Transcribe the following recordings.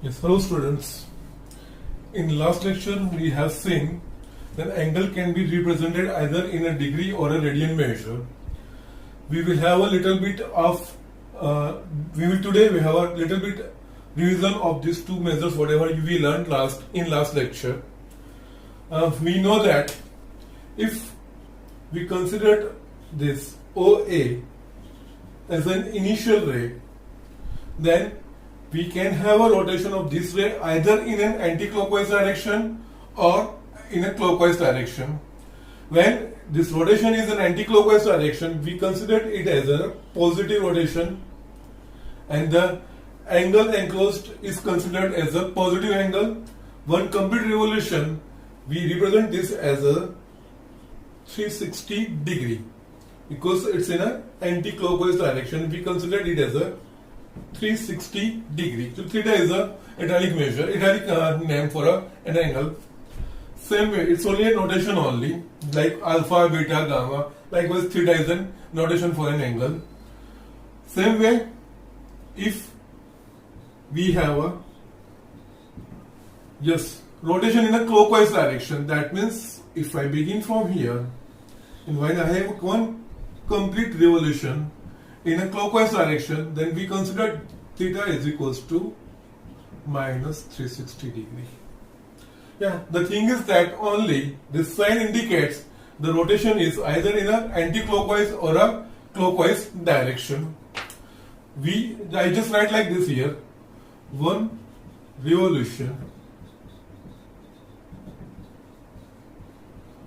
Yes, hello students. In last lecture we have seen that angle can be represented either in a degree or a radian measure. We will have a little bit of today we have a little bit revision of these two measures whatever we learned last lecture. We know that if we considered this OA as an initial ray, then we can have a rotation of this ray either in an anti-clockwise direction or in a clockwise direction. When this rotation is an anti-clockwise direction, we consider it as a positive rotation, and the angle enclosed is considered as a positive angle. One complete revolution, we represent this as a 360 degree because it's in an anti-clockwise direction. We consider it as a 360 degree. So theta is a italic name for an angle. Same way, it's only a notation only, like alpha, beta, gamma. Likewise, theta is a notation for an angle. Same way, if we have a rotation in a clockwise direction, that means if I begin from here and when I have one complete revolution in a clockwise direction, then we consider theta is equals to minus 360 degree. Yeah, the thing is that only this sign indicates the rotation is either in a anti-clockwise or a clockwise direction. I just write like this here: one revolution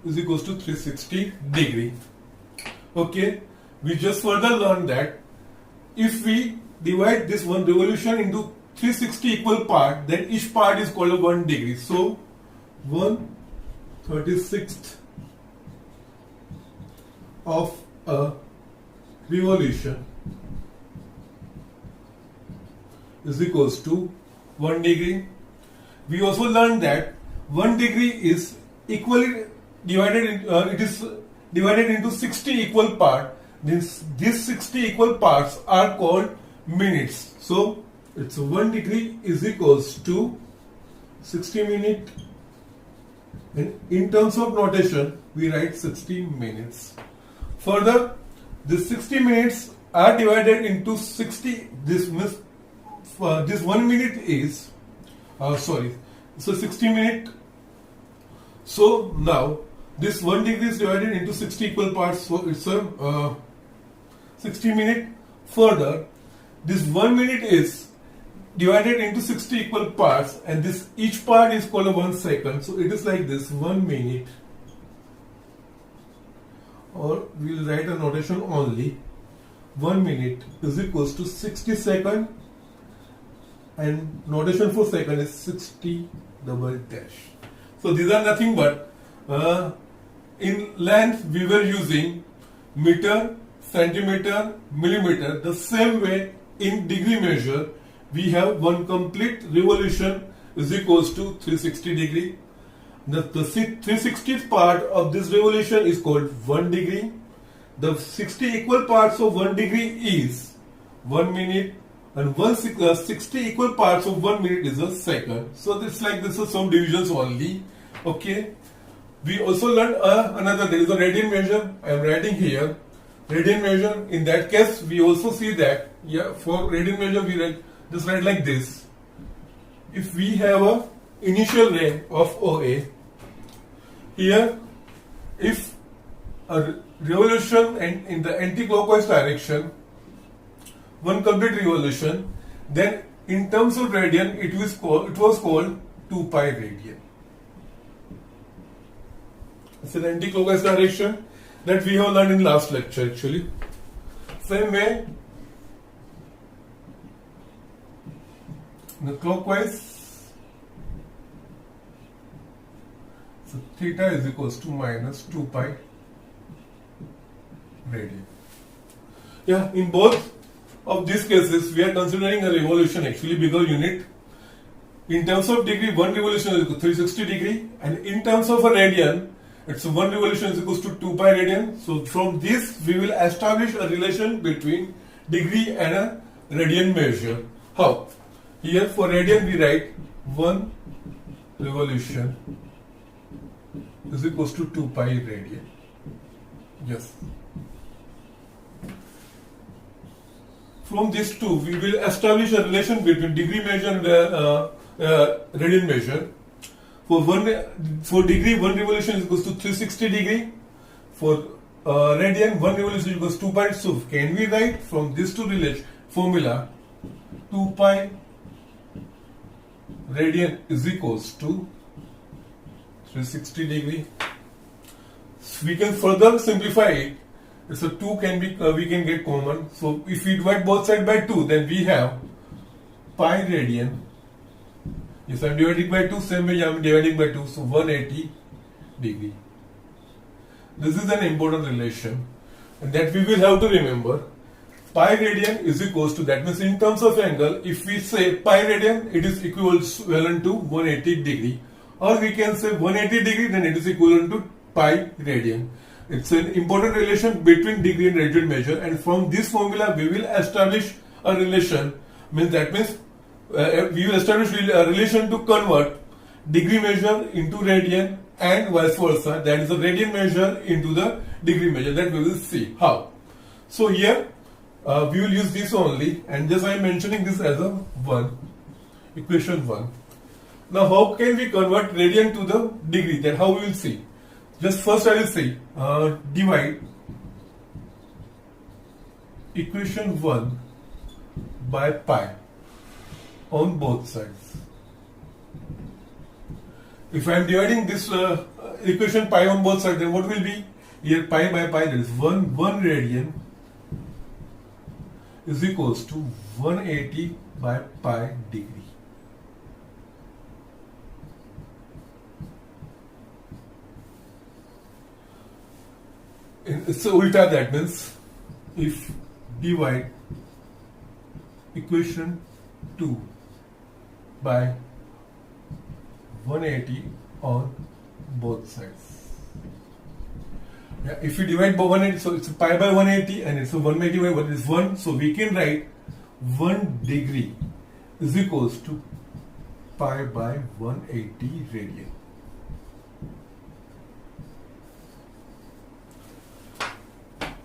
is equals to 360 degree. Okay, we just further learned that if we divide this one revolution into 360 equal part, then each part is called a 1 degree. So 1/36th of a revolution is equals to 1 degree. We also learned that 1 degree is equally divided into 60 equal parts. These 60 equal parts are called minutes. So it's 1 degree is equals to 60 minutes. And in terms of notation, we write 60 minutes. Further, these 60 minutes are divided into 60. This means this 1 minute is so 60 minutes. So now this 1 degree is divided into 60 equal parts. So it's a 60 minutes. Further, this 1 minute is divided into 60 equal parts, and this each part is called a 1 second. So it is like this: 1 minute, or we will write a notation only. 1 minute is equals to 60 seconds, and notation for second is 60 double dash. So these are nothing but in length we were using meter, centimeter, millimeter. The same way in degree measure, we have one complete revolution is equals to 360 degree. The 360th part of this revolution is called 1 degree. The 60 equal parts of 1 degree is 1 minute, and 60 equal parts of 1 minute is a second. So it's like this is some divisions only. Okay. We also learned another, there is a radian measure. I am writing here radian measure. In that case, we also see that for radian measure we just write like this: if we have a initial ray of OA here, if a revolution and in the anti-clockwise direction, one complete revolution, then in terms of radian it was called 2 pi radian. It's an anti-clockwise direction that we have learned in last lecture actually. Same way, the clockwise, so theta is equals to minus 2 pi radian. Yeah, in both of these cases we are considering a revolution actually, bigger unit. In terms of degree, 1 revolution is equal to 360 degree, and in terms of a radian, it's 1 revolution is equals to 2 pi radian. So from this we will establish a relation between degree and a radian measure. How? Here for radian we write 1 revolution is equals to 2 pi radian. Yes. From these two, we will establish a relation between degree measure and radian measure. For degree, 1 revolution is equals to 360 degree. For radian, 1 revolution is equals to 2 pi. So can we write from these two formula 2 pi radian is equals to 360 degree. So we can further simplify it. So 2 can be we can get common. So if we divide both sides by 2, then we have pi radian. Yes, I am dividing by 2, same way I am dividing by 2, so 180 degree. This is an important relation, and that we will have to remember. Pi radian is equals to, that means in terms of angle, if we say pi radian, it is equivalent to 180 degree, or we can say 180 degree, then it is equivalent to pi radian. It's an important relation between degree and radian measure, and from this formula we will establish a relation. That means we will establish a relation to convert degree measure into radian and vice versa. That is the radian measure into the degree measure. That we will see how. So here we will use this only, and just I am mentioning this as a 1, equation 1. Now how can we convert radian to the degree? That how we will see. Just first I will say divide equation 1 by pi on both sides. If I am dividing this equation pi on both sides, then what will be? Here pi by pi, that is 1 radian is equals to 180 by pi degree. It's a ulta, that means if divide equation 2 by 180 on both sides. Yeah, if you divide by 180, so it's pi by 180 and it's a 180 by 1 is 1, so we can write 1 degree is equals to pi by 180 radian.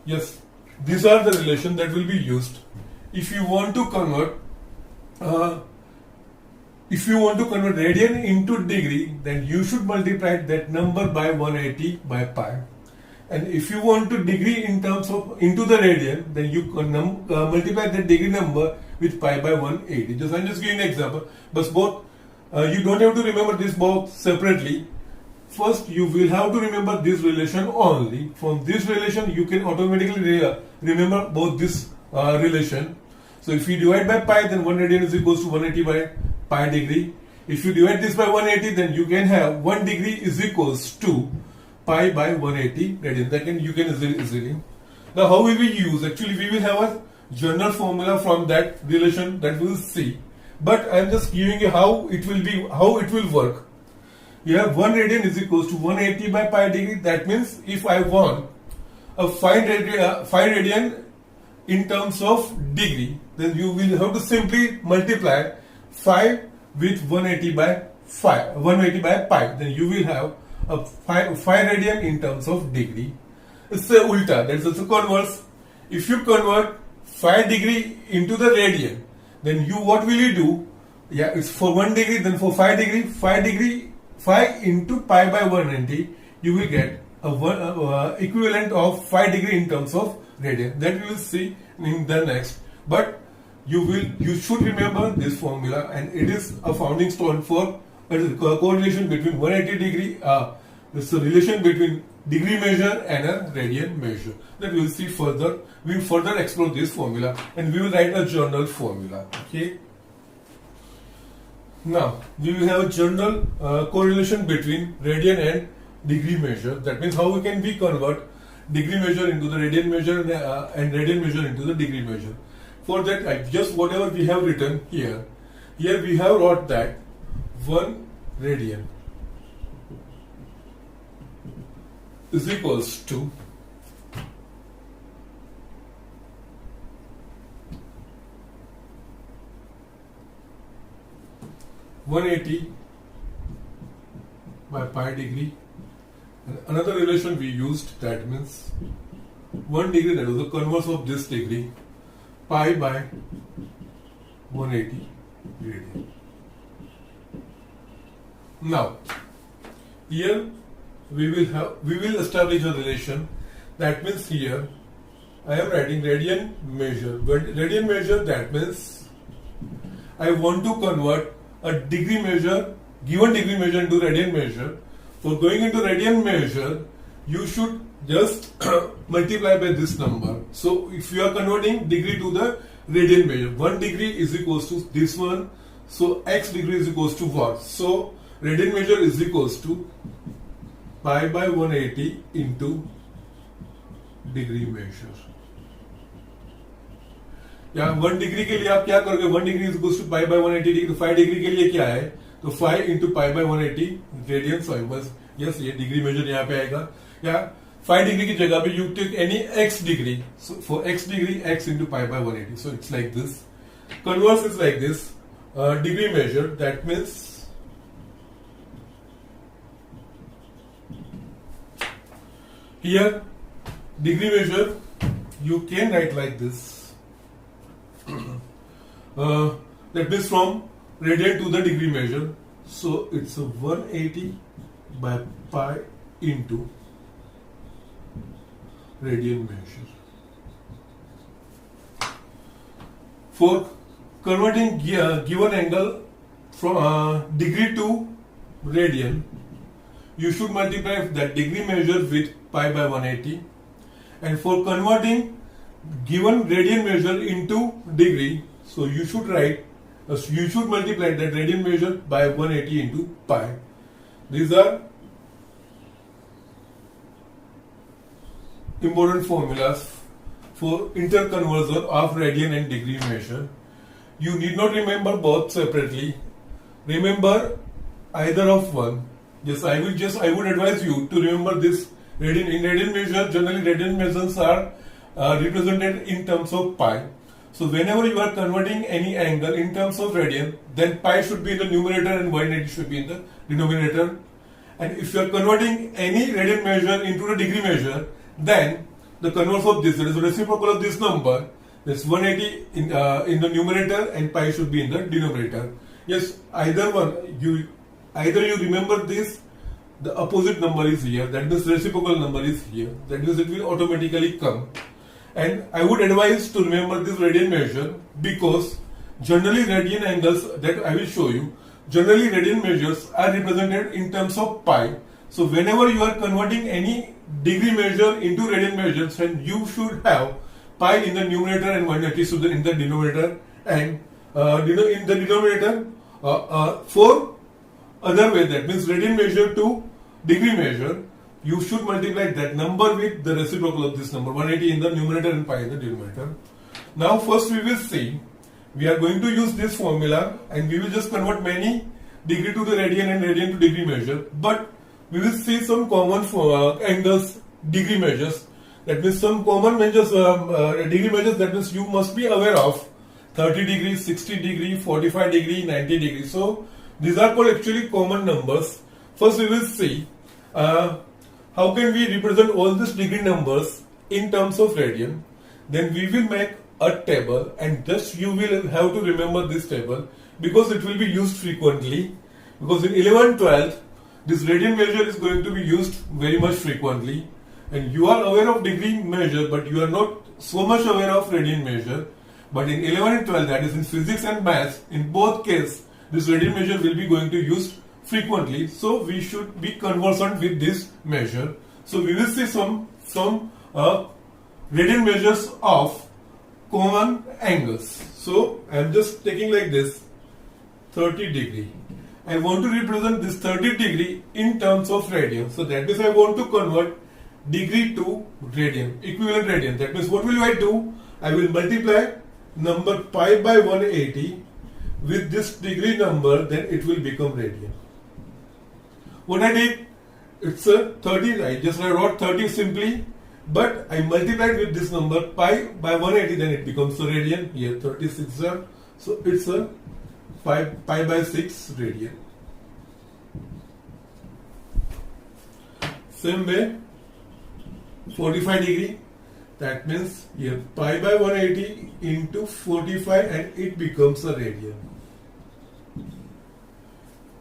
Yes, these are the relations that will be used. If you want to convert radian into degree, then you should multiply that number by 180 by pi. And if you want to degree in terms of into the radian, then you multiply the degree number with pi by 180. I'm just giving an example. But both you don't have to remember this both separately. First, you will have to remember this relation only. From this relation, you can automatically remember both this relation. So if you divide by pi, then 1 radian is equals to 180 by pi degree. If you divide this by 180, then you can have 1 degree is equals to pi by 180 radian. That you can easily. Now, how will we use? Actually, we will have a general formula from that relation that we will see. But I am just giving you how it will work. You have 1 radian is equals to 180 by pi degree. That means if I want a 5 radian in terms of degree, then you will have to simply multiply 5 with 180 by pi. Then you will have a 5 radian in terms of degree. It's a ulta, that's also converse. If you convert 5 degree into the radian, then what will you do? Yeah, it's for 1 degree, then for 5 degree, 5 into pi by 180, you will get a equivalent of 5 degree in terms of radian. That we will see in the next. But you should remember this formula, and it is a founding stone for a correlation between 180 degree. It's a relation between degree measure and a radian measure. That we will see further. We will further explore this formula, and we will write a general formula. Okay. Now, we will have a general correlation between radian and degree measure. That means how can we convert degree measure into the radian measure and radian measure into the degree measure. For that, just whatever we have written here we have wrote that 1 radian is equals to 180 by pi degree. And another relation we used, that means 1 degree, that was the converse of this degree, pi by 180 radian. Now, here we will establish a relation. That means here I am writing radian measure. But radian measure, that means I want to convert a degree measure, given degree measure into radian measure. For going into radian measure, you should just multiply by this number. So if you are converting degree to the radian measure, 1 degree is equals to this one. So x degree is equals to what? So radian measure is equals to pi by 180 into degree measure. यहाँ 1 degree के लिए आप क्या करोगे? 1 degree is equals to pi by 180 degree. तो 5 degree के लिए क्या है? तो 5 into pi by 180 radian. Sorry बस यस, ये डिग्री मेजर यहाँ पे आएगा. या 5 डिग्री की जगह पे you take any x degree. So for x degree x into pi by 180. So it's like this. Converse is like this. Degree measure, that means here degree measure you can write like this. That means from radian to the degree measure. So it's a 180 by pi into radian measure. For converting given angle from degree to radian, you should multiply that degree measure with pi by 180. And for converting given radian measure into degree, so you should multiply that radian measure by 180 into pi. These are important formulas for interconversion of radian and degree measure. You need not remember both separately. Remember either of one. Yes, I would advise you to remember this. In radian measure, generally radian measures are represented in terms of pi. So whenever you are converting any angle in terms of radian, then pi should be in the numerator and 180 should be in the denominator. And if you are converting any radian measure into a degree measure, then the converse of this, that is the reciprocal of this number, that's 180 in the numerator and pi should be in the denominator. Yes, either you remember this. The opposite number is here, that means reciprocal number is here, that means it will automatically come. And I would advise to remember this radian measure, because generally radian angles, that I will show you, generally radian measures are represented in terms of pi. So whenever you are converting any degree measure into radian measures, then you should have pi in the numerator and 180 in the denominator. And in the denominator, for other way, that means radian measure to degree measure, you should multiply that number with the reciprocal of this number, 180 in the numerator and pi in the denominator. Now first we will see, we are going to use this formula and we will just convert many degree to the radian and radian to degree measure, but we will see some common angles, degree measures. That means some common measures, degree measures, that means you must be aware of 30 degree, 60 degree, 45 degree, 90 degree. So these are called actually common numbers. First we will see how can we represent all these degree numbers in terms of radian. Then we will make a table, and just you will have to remember this table because it will be used frequently. Because in 11th, 12th, this radian measure is going to be used very much frequently, and you are aware of degree measure, but you are not so much aware of radian measure. But in 11th and 12th, that is in physics and maths, in both cases, this radian measure will be going to be used frequently, so we should be conversant with this measure. So we will see some radian measures of common angles. So I am just taking like this 30 degree. I want to represent this 30 degree in terms of radian. So that means I want to convert degree to radian, equivalent radian. That means what will I do? I will multiply number pi by 180 with this degree number, then it will become radian. What I did, it's a 30, I wrote 30 simply, but I multiplied with this number pi by 180, then it becomes a radian. Here 36, so it's a pi by 6 radian. Same way, 45 degree, that means here pi by 180 into 45 and it becomes a radian.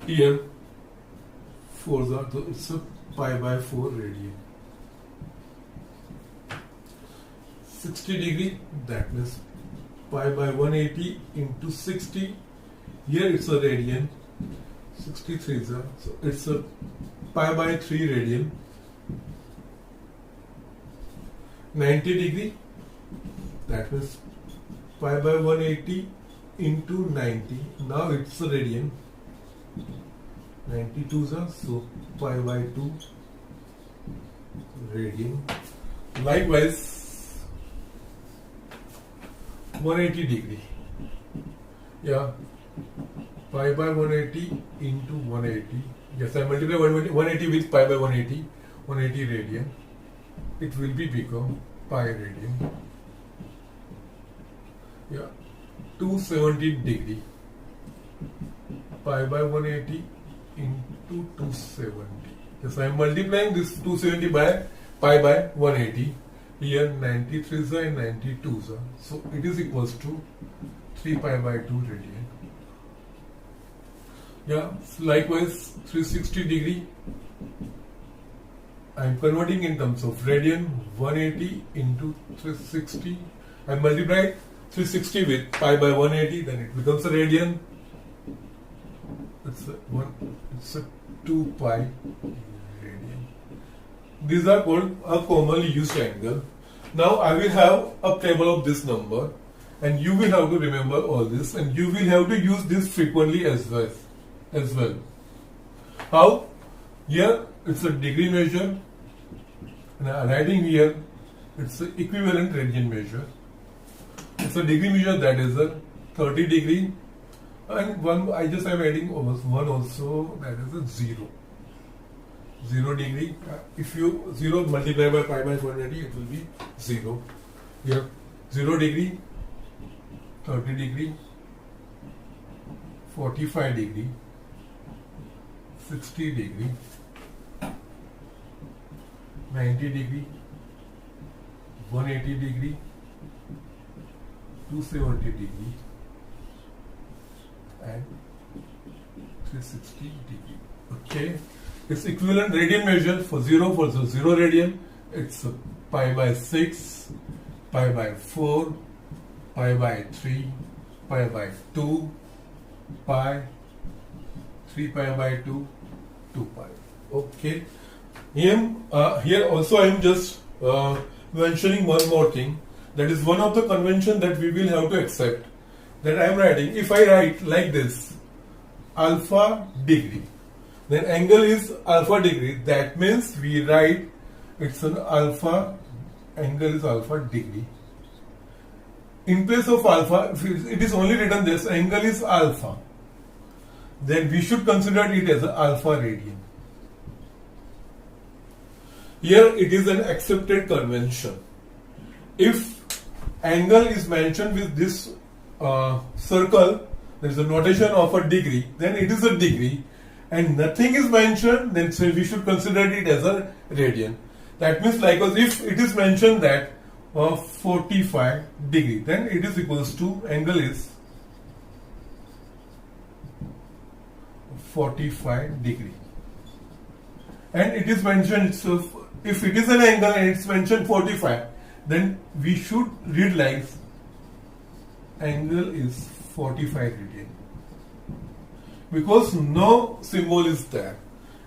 Here 4 so it's a pi by 4 radian. 60 degree, that means pi by 180 into 60, here it's a radian. 63 so it's a pi by 3 radian. 90 degree, that means pi by 180 into 90, now it's a radian. 92 so pi by 2 radian. Likewise 180 degree, yeah, pi by 180 into 180, yes, I multiply 180 with pi by 180 radian, it will become pi radian. Yeah, 270 degree, pi by 180 into 270. Yes, I am multiplying this 270 by pi by 180. Here 93 and 92 so it is equals to 3 pi by 2 radian. Yeah, likewise 360 degree, I am converting in terms of radian. 180 into 360, I multiply 360 with pi by 180, then it becomes a radian. It's a 2 pi radian. These are called a commonly used angle. Now I will have a table of this number, and you will have to remember all this, and you will have to use this frequently as well. How? Here it's a degree measure, and I am writing here it's the equivalent radian measure. It's a degree measure, that is a 30 degree, and one I just am adding one also, that is a 0 degree. If you 0 multiply by pi by 180, it will be 0. Here 0 degree, 30 degree, 45 degree, 60 degree, 90 degree, 180 degree, 270 degree, and 360 degree. Okay, its equivalent radian measure for the 0 radian, it's pi by 6, pi by 4, pi by 3, pi by 2, pi, 3 pi by 2, 2 pi. Okay. Here also I am just mentioning one more thing. That is one of the convention that we will have to accept. That I am writing. If I write like this, alpha degree, then angle is alpha degree. That means we write it's an alpha, angle is alpha degree. In place of alpha, if it is only written this, angle is alpha, then we should consider it as an alpha radian. Here it is an accepted convention. If angle is mentioned with this circle, there is a notation of a degree, then it is a degree, and nothing is mentioned, then we should consider it as a radian. That means, like if it is mentioned that 45 degree, then it is equals to angle is 45 degree, and it is mentioned, so if it is an angle and it's mentioned 45, then we should read like angle is 45 radian, because no symbol is there.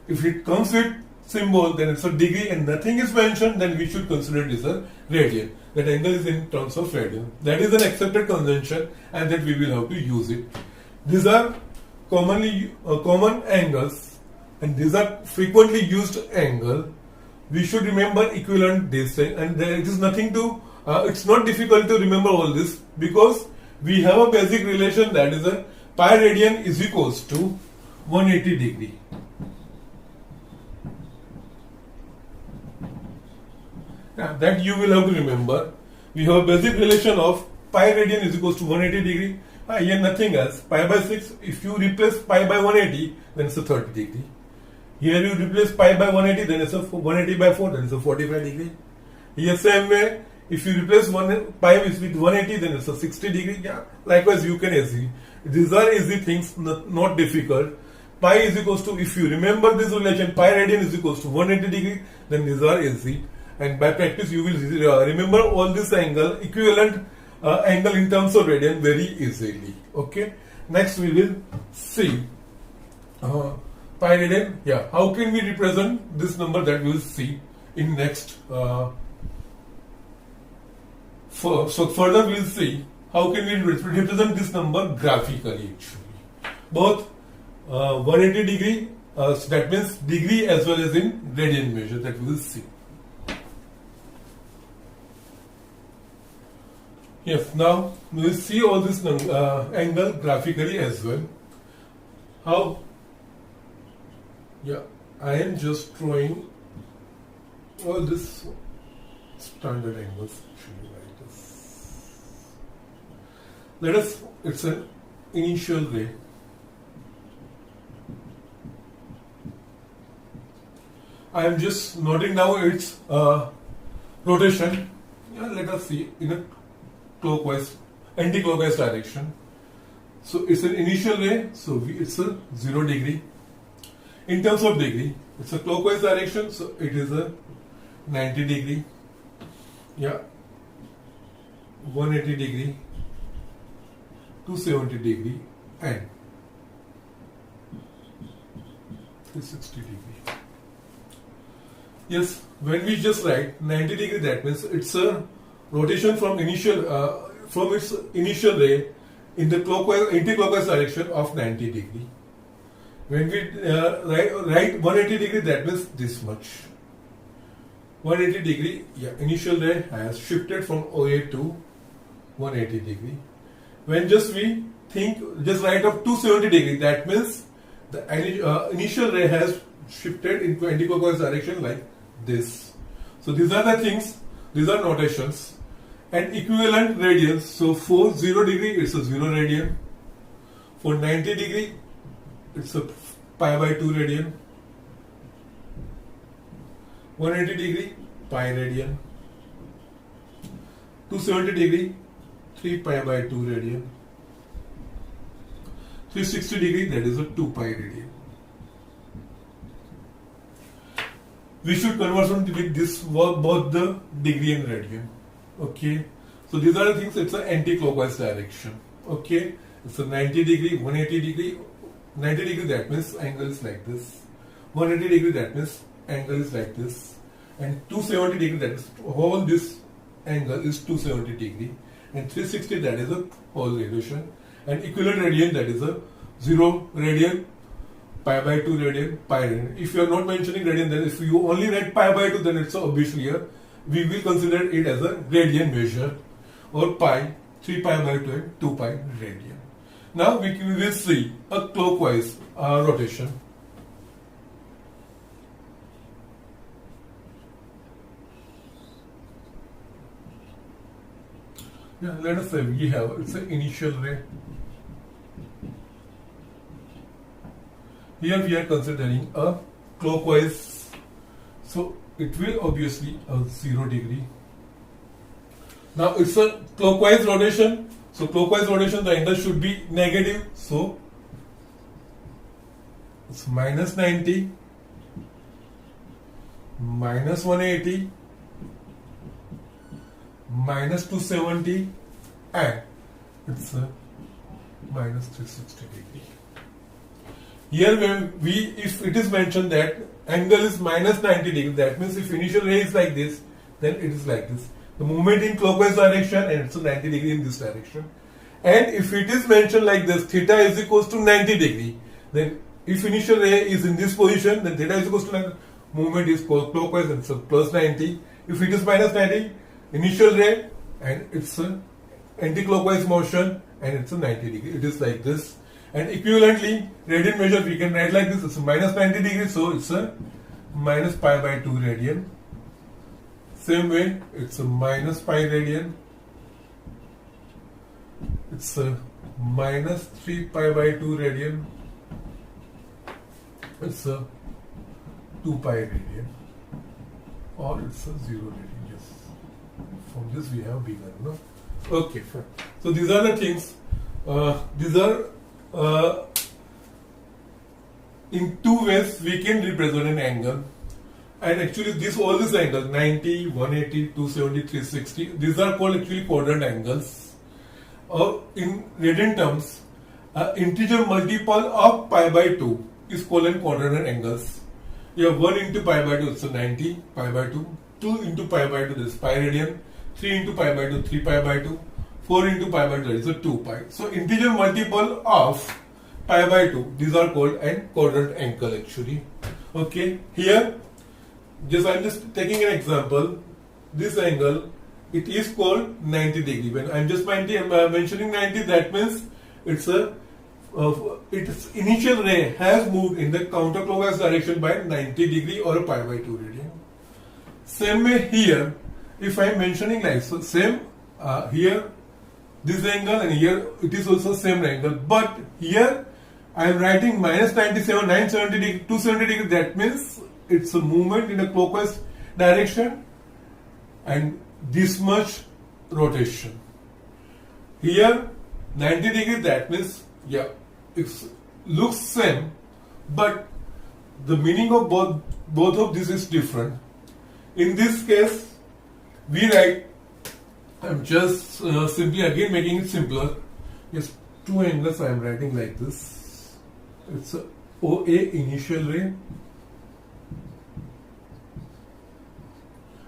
If it comes with symbol, then it's a degree and nothing is mentioned, then we should consider it as a radian. That angle is in terms of radian. That is an accepted convention, and that we will have to use it. These are common angles, and these are frequently used angle. We should remember equivalent distance, and there is nothing to. It's not difficult to remember all this, because we have a basic relation, that is a pi radian is equals to 180 degree. That you will have to remember. We have a basic relation of pi radian is equals to 180 degree. Here nothing else. Pi by 6, if you replace pi by 180, then it's a 30 degree. Here you replace pi by 180, then it's a 180 by 4, then it's a 45 degree. Here same way, if you replace pi with 180, then it's a 60 degree. Yeah. Likewise, you can easy. These are easy things, not difficult. Pi is equals to, if you remember this relation, pi radian is equals to 180 degree, then these are easy. And by practice, you will remember all this angle, equivalent angle in terms of radian very easily. Okay. Next, we will see pi radian. Yeah. How can we represent this number, that we will see in next. So further, we will see how can we represent this number graphically. Actually, both 180 degree, that means degree, as well as in radian measure, that we will see. Yes, now we will see all this angle graphically as well. How? Yeah, I am just drawing all this standard angles. Actually, like this. Let us. It's an initial ray. I am just noting down its rotation. Yeah, let us see in a clockwise, anti-clockwise direction. So it's an initial ray, so it's a 0 degree. In terms of degree, it's a clockwise direction, so it is a 90 degree. Yeah, 180 degree, 270 degree, and 360 degree. Yes, when we just write 90 degree, that means it's a rotation from from its initial ray in the clockwise, anti-clockwise direction of 90 degree. When we write 180 degree, that means this much. 180 degree, yeah, initial ray has shifted from OA to 180 degree. When just we think, just write of 270 degree, that means the initial ray has shifted into anti-clockwise direction like this. So these are the things, these are notations. And equivalent radians, so for 0 degree, it's a 0 radian. For 90 degree, it's a pi by 2 radian. 180 degree, pi radian. 270 degree, 3 pi by 2 radian. 360 degree, that is a 2 pi radian. We should convert with this both the degree and radian. Okay, so these are the things. It's an anti-clockwise direction. Okay, it's a 90 degree, 180 degree. 90 degree, that means angle is like this. 180 degree, that means angle is like this. And 270 degree, that is whole this angle is 270 degree. And 360, that is a whole relation. And equivalent radian, that is a 0 radian, pi by 2 radian, pi radian. If you are not mentioning radian, then if you only write pi by 2, then it's obviously here. We will consider it as a radian measure, or pi, 3 pi by 2 and 2 pi radian. Now we will see a clockwise rotation. Yeah, let us say we have, it's an initial ray. Here we are considering a clockwise, so it will obviously a 0 degree. Now it's a clockwise rotation, so clockwise rotation, the angle should be negative, so it's minus 90, minus 180, minus 270, and it's a minus 360 degree. Here when if it is mentioned that angle is minus 90 degree, that means if initial ray is like this, then it is like this. The movement in clockwise direction, and it's a 90 degree in this direction. And if it is mentioned like this, theta is equals to 90 degree, then if initial ray is in this position, then theta is equals to 90, movement is clockwise, and so plus 90. If it is minus 90, initial ray, and it's a anti-clockwise motion, and it's a 90 degree. It is like this. And equivalently, radian measure we can write like this. It's a minus 90 degree, so it's a minus pi by 2 radian. Same way, it's a minus pi radian. It's a minus 3 pi by 2 radian. It's a 2 pi radian, or it's a 0 radian. Yes. From this we have begun. No? Okay, fine. So these are the things. These are in two ways we can represent an angle. And actually all these angles 90, 180, 270, 360, these are called actually quadrant angles. In radian terms, integer multiple of pi by 2 is called an quadrant angles. You have 1 into pi by 2, so 90 pi by 2, 2 into pi by 2, this is pi radian, 3 into pi by 2, 3 pi by 2, 4 into pi by 2, that is a 2 pi. So integer multiple of pi by 2, these are called an quadrant angle actually. Okay, here I'm just taking an example. This angle, it is called 90 degree. When I'm just mentioning 90, that means its initial ray has moved in the counterclockwise direction by 90 degree or a pi by 2 radian. Same way here, if I'm mentioning like so, same here this angle, and here it is also same angle, but here I am writing minus 97, 970 degree, 270 degree. That means it's a movement in a clockwise direction and this much rotation. Here 90 degree, that means yeah, it looks same, but the meaning of both of this is different. In this case, we write, I'm just simply again making it simpler. Yes, two angles I am writing like this. It's a OA initial ray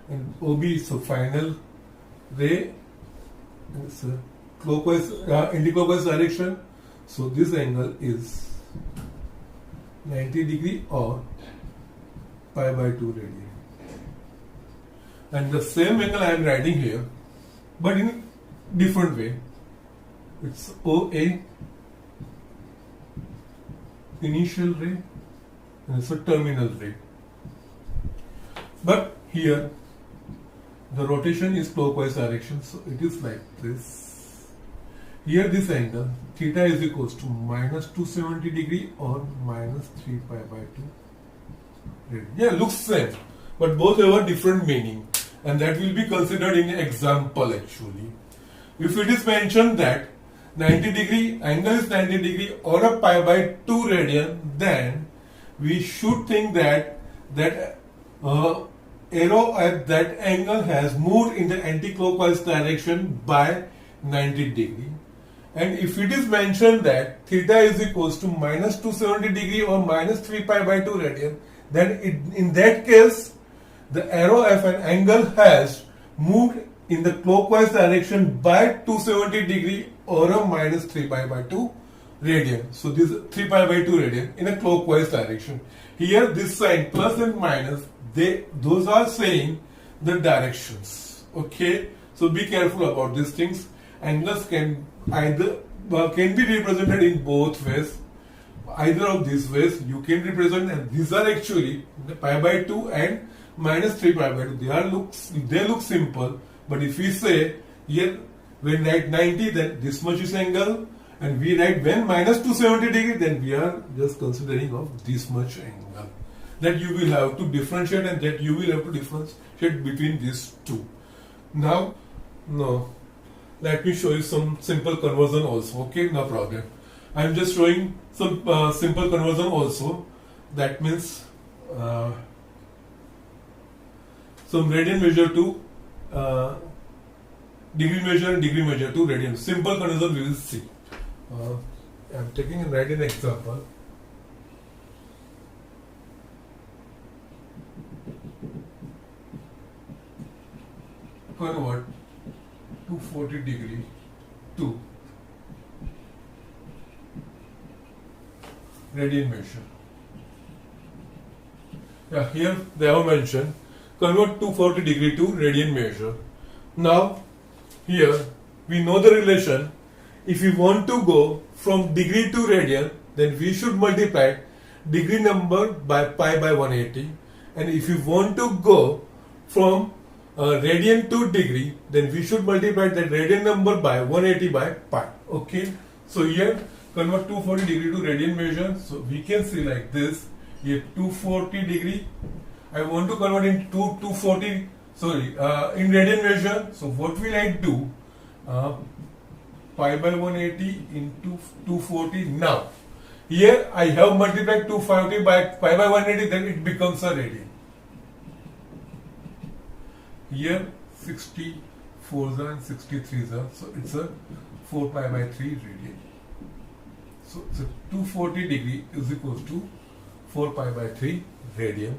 and OB is a final ray. It's a clockwise, anti-clockwise direction. So this angle is 90 degree or pi by 2 radian. And the same angle I am writing here, but in different way. It's OA initial ray and it's a terminal ray. But here the rotation is clockwise direction, so it is like this. Here this angle theta is equals to minus 270 degree or minus 3 pi by 2 radian. Yeah, looks same, but both have a different meaning, and that will be considered in an example actually. If it is mentioned that 90 degree angle is 90 degree or a pi by 2 radian, then we should think that arrow at that angle has moved in the anti-clockwise direction by 90 degree. And if it is mentioned that theta is equals to minus 270 degree or minus 3 pi by 2 radian, then in that case the arrow of an angle has moved in the clockwise direction by 270 degree or a minus 3 pi by 2 radian. So this 3 pi by 2 radian in a clockwise direction. Here this sign plus and minus, those are saying the directions. Okay, so be careful about these things. Angles can can be represented in both ways. Either of these ways you can represent, and these are actually the pi by 2 and minus 3 pi by 2. They look simple, but if we say here when write 90, then this much is angle, and we write when minus 270 degree, then we are just considering of this much angle. That you will have to differentiate, and that you will have to differentiate between these two. Now, let me show you some simple conversion also. Okay, no problem. I am just showing some simple conversion also. That means some radian measure to degree measure and degree measure to radian. Simple conversion we will see. I am taking a radian example. Convert 240 degree to radian measure. Yeah, here they have mentioned convert 240 degree to radian measure. Now here we know the relation. If we want to go from degree to radian, then we should multiply degree number by pi by 180, and if you want to go from radian to degree, then we should multiply that radian number by 180 by pi. Okay, So here convert 240 degree to radian measure. So we can see like this. Here 240 degree. I want to convert into 240. In radian measure. So what will I do? Pi by 180 into 240. Now here I have multiplied 240 by pi by 180. Then it becomes a radian. Here 64s and 63s are, so it's a 4 pi by 3 radian. So 240 degree is equals to 4 pi by 3 radian.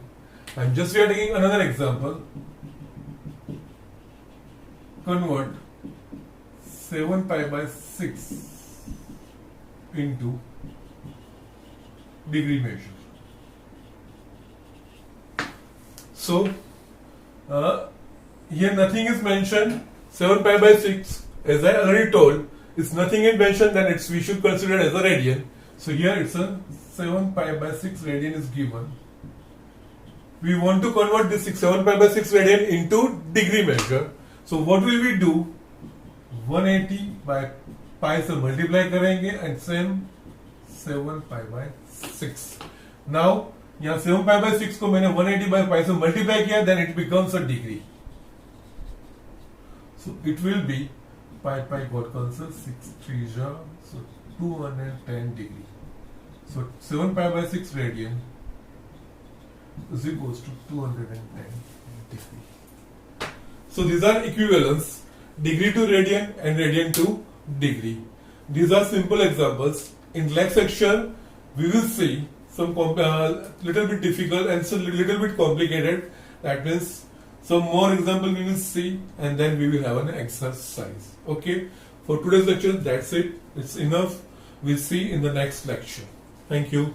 And just we are taking another example. Convert 7 pi by 6 into degree measure. So here nothing is mentioned. 7 pi by 6, as I already told, is nothing is mentioned, then we should consider it as a radian. So here it's a 7 pi by 6 radian is given. We want to convert this 7 pi by 6 radian into degree measure. So what will we do? 180 by pi से multiply करेंगे and same 7 pi by 6. Now यहाँ 7 pi by 6 को मैंने 180 by pi से multiply किया, then it becomes a degree. So it will be pi got cancelled, 6 3s are, so 210 degree. So 7 pi by 6 radian is equals to 210 degree. So these are equivalents, degree to radian and radian to degree. These are simple examples. In next section we will see some little bit difficult and some little bit complicated. That means some more example we will see, and then we will have an exercise. Okay, for today's lecture that's it. It's enough. We'll see in the next lecture. Thank you.